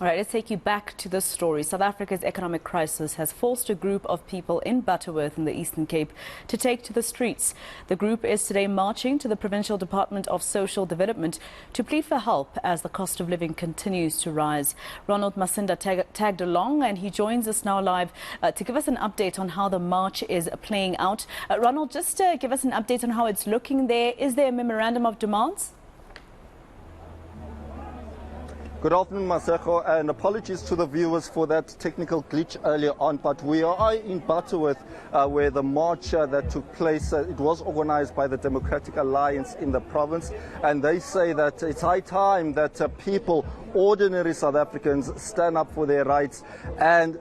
All right, let's take you back to this story. South Africa's economic crisis has forced a group of people in Butterworth in the Eastern Cape to take to the streets. The group is today marching to the Provincial Department of Social Development to plead for help as the cost of living continues to rise. Ronald Masinda tagged along, and he joins us now live to give us an update on how the march is playing out. Ronald, just give us an update on how it's looking there. Is there a memorandum of demands? Good afternoon, Maseko, and apologies to the viewers for that technical glitch earlier on, but we are in Butterworth where the march that took place, it was organized by the Democratic Alliance in the province, and they say that it's high time that people, ordinary South Africans, stand up for their rights and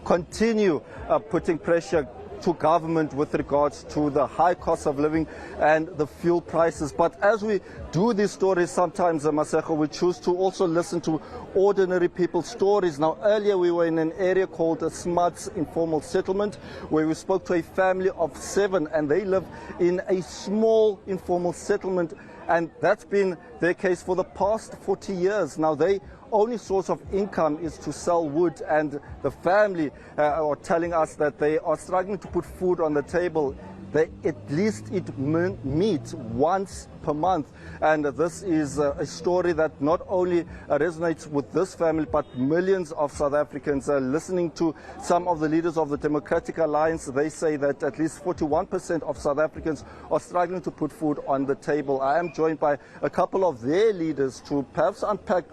continue putting pressure to government with regards to the high cost of living and the fuel prices. But as we do these stories, sometimes, Maseko, we choose to also listen to ordinary people's stories. Now, earlier we were in an area called a Smuts Informal Settlement, where we spoke to a family of 7, and they live in a small informal settlement, and that's been their case for the past 40 years. Now, they only source of income is to sell wood, and the family are telling us that they are struggling to put food on the table. They at least eat meat once per month, and this is a story that not only resonates with this family but millions of South Africans. Listening to some of the leaders of the Democratic Alliance, they say that at least 41% of South Africans are struggling to put food on the table. I am joined by a couple of their leaders to perhaps unpack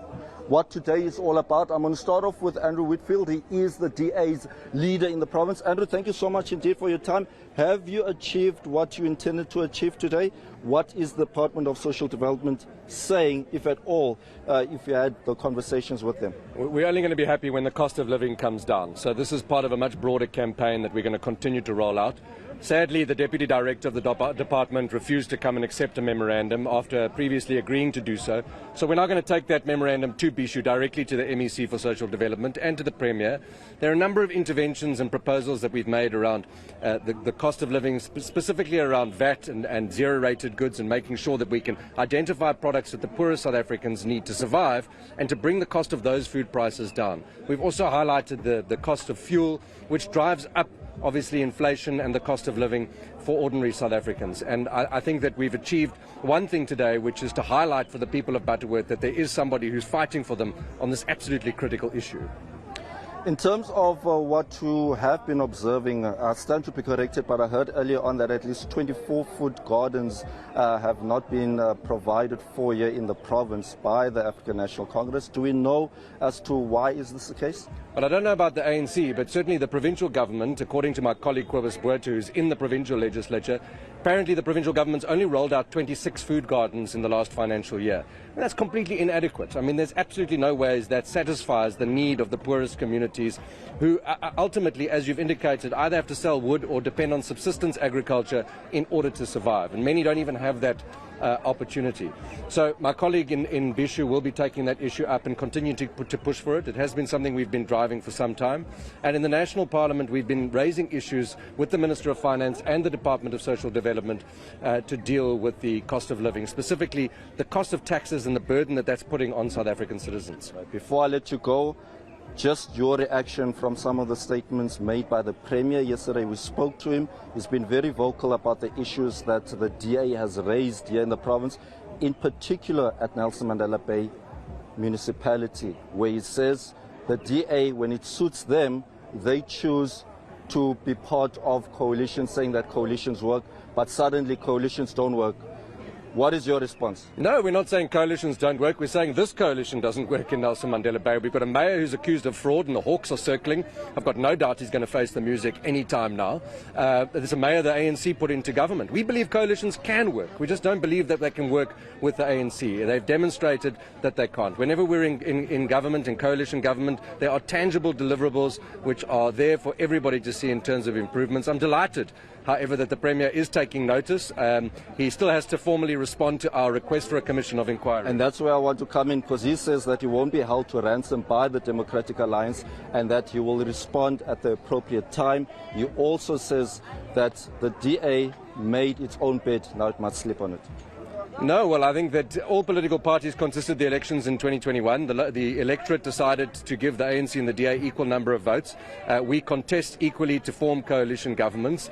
what today is all about. I'm going to start off with Andrew Whitfield. He is the DA's leader in the province. Andrew, thank you so much indeed for your time. Have you achieved what you intended to achieve today? What is the Department of Social Development saying, if at all, if you had the conversations with them? We're only going to be happy when the cost of living comes down. So this is part of a much broader campaign that we're going to continue to roll out. Sadly, the Deputy Director of the department refused to come and accept a memorandum after previously agreeing to do so. So we're now going to take that memorandum to Bishu, directly to the MEC for Social Development and to the Premier. There are a number of interventions and proposals that we've made around the cost of living, specifically around VAT and zero-rated goods, and making sure that we can identify products that the poorest South Africans need to survive and to bring the cost of those food prices down. We've also highlighted the cost of fuel, which drives up obviously inflation and the cost of living for ordinary South Africans. And I think that we've achieved one thing today, which is to highlight for the people of Butterworth that there is somebody who's fighting for them on this absolutely critical issue. In terms of what you have been observing, I stand to be corrected, but I heard earlier on that at least 24 food gardens have not been provided for here in the province by the African National Congress. Do we know as to why is this the case? Well, I don't know about the ANC, but certainly the provincial government, according to my colleague Kobus Botha, who's in the provincial legislature, apparently the provincial government's only rolled out 26 food gardens in the last financial year. And that's completely inadequate. I mean, there's absolutely no ways that satisfies the need of the poorest communities who ultimately, as you've indicated, either have to sell wood or depend on subsistence agriculture in order to survive. And many don't even have that opportunity. So my colleague in Bishu will be taking that issue up and continue to push for it. It has been something we've been driving for some time. And in the National Parliament, we've been raising issues with the Minister of Finance and the Department of Social Development to deal with the cost of living, specifically the cost of taxes and the burden that that's putting on South African citizens. Before I let you go, just your reaction from some of the statements made by the Premier yesterday. We spoke to him. He's been very vocal about the issues that the DA has raised here in the province, in particular at Nelson Mandela Bay municipality, where he says the DA, when it suits them, they choose to be part of coalitions, saying that coalitions work, but suddenly coalitions don't work. What is your response? No, we're not saying coalitions don't work. We're saying this coalition doesn't work in Nelson Mandela Bay. We've got a mayor who's accused of fraud and the hawks are circling. I've got no doubt he's going to face the music any time now. There's a mayor the ANC put into government. We believe coalitions can work. We just don't believe that they can work with the ANC. They've demonstrated that they can't. Whenever we're in government, in coalition government, there are tangible deliverables which are there for everybody to see in terms of improvements. I'm delighted, however, that the Premier is taking notice. He still has to formally respond to our request for a commission of inquiry. And that's where I want to come in, because he says that he won't be held to ransom by the Democratic Alliance and that he will respond at the appropriate time. He also says that the DA made its own bed, now it must sleep on it. No, well, I think that all political parties contested the elections in 2021. The electorate decided to give the ANC and the DA equal number of votes. We contest equally to form coalition governments.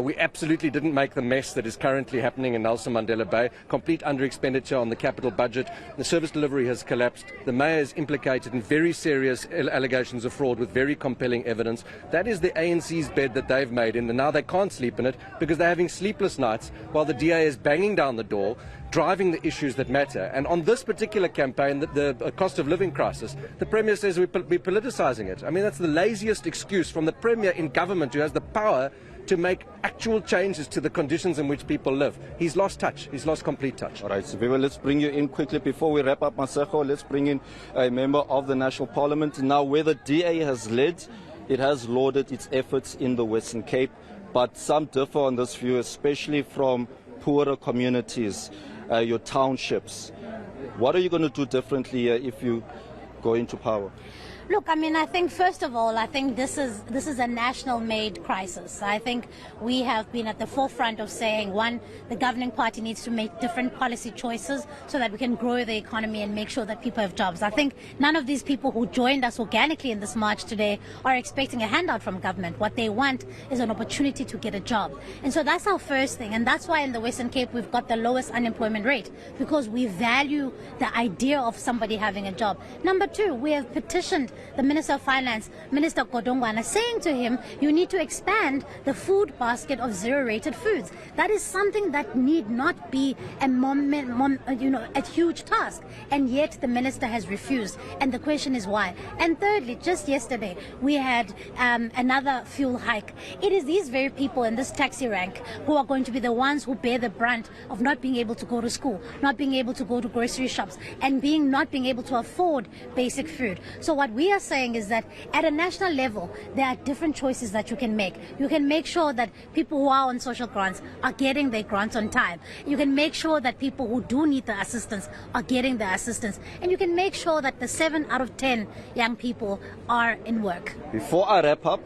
We absolutely didn't make the mess that is currently happening in Nelson Mandela Bay. Complete under-expenditure on the capital budget. The service delivery has collapsed. The mayor is implicated in very serious allegations of fraud with very compelling evidence. That is the ANC's bed that they've made in, and now they can't sleep in it because they're having sleepless nights while the DA is banging down the door, driving the issues that matter. And on this particular campaign, the cost of living crisis, the Premier says we're politicising it. I mean, that's the laziest excuse from the Premier in government, who has the power to make actual changes to the conditions in which people live. He's lost touch. He's lost complete touch. All right, so let's bring you in quickly before we wrap up, Masego. Let's bring in a member of the National Parliament. Now, where the DA has led, it has lauded its efforts in the Western Cape, but some differ on this view, especially from poorer communities, your townships. What are you going to do differently if you go into power? Look, I mean, I think first of all, I think this is a national-made crisis. I think we have been at the forefront of saying, one, the governing party needs to make different policy choices so that we can grow the economy and make sure that people have jobs. I think none of these people who joined us organically in this march today are expecting a handout from government. What they want is an opportunity to get a job. And so that's our first thing. And that's why in the Western Cape we've got the lowest unemployment rate, because we value the idea of somebody having a job. Number two, we have petitioned the Minister of Finance, Minister Godongwana, saying to him, you need to expand the food basket of zero-rated foods. That is something that need not be a huge task, and yet the minister has refused. And the question is why? And thirdly, just yesterday we had another fuel hike. It is these very people in this taxi rank who are going to be the ones who bear the brunt of not being able to go to school, not being able to go to grocery shops, and not being able to afford basic food. So what we are saying is that at a national level, there are different choices that you can make. You can make sure that people who are on social grants are getting their grants on time. You can make sure that people who do need the assistance are getting the assistance. And you can make sure that the 7 out of 10 young people are in work. Before I wrap up,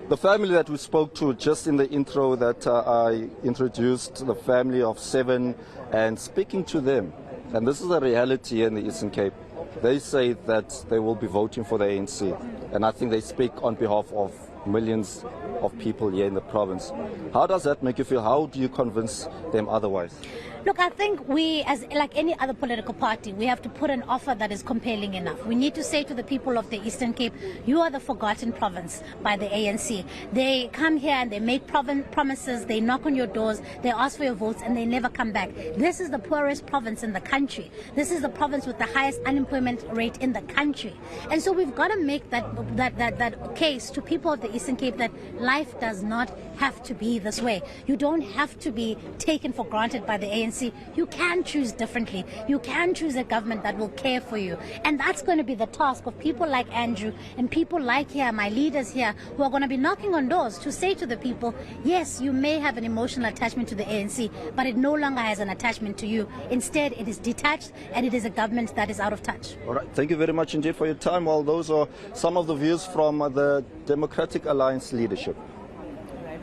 the family that we spoke to just in the intro that I introduced, the family of 7, and speaking to them, and this is a reality in the Eastern Cape, they say that they will be voting for the ANC, and I think they speak on behalf of millions of people here in the province. How does that make you feel? How do you convince them otherwise? Look, I think we, as like any other political party, we have to put an offer that is compelling enough. We need to say to the people of the Eastern Cape, you are the forgotten province by the ANC. They come here and they make promises, they knock on your doors, they ask for your votes, and they never come back. This is the poorest province in the country. This is the province with the highest unemployment rate in the country. And so we've got to make that case to people of the Eastern Cape that life does not have to be this way. You don't have to be taken for granted by the ANC. You can choose differently. You can choose a government that will care for you. And that's going to be the task of people like Andrew and people like here, my leaders here, who are going to be knocking on doors to say to the people, yes, you may have an emotional attachment to the ANC, but it no longer has an attachment to you. Instead, it is detached, and it is a government that is out of touch. All right. Thank you very much indeed for your time. Well, those are some of the views from the Democratic Alliance leadership.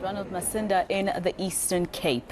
Ronald Masinda in the Eastern Cape.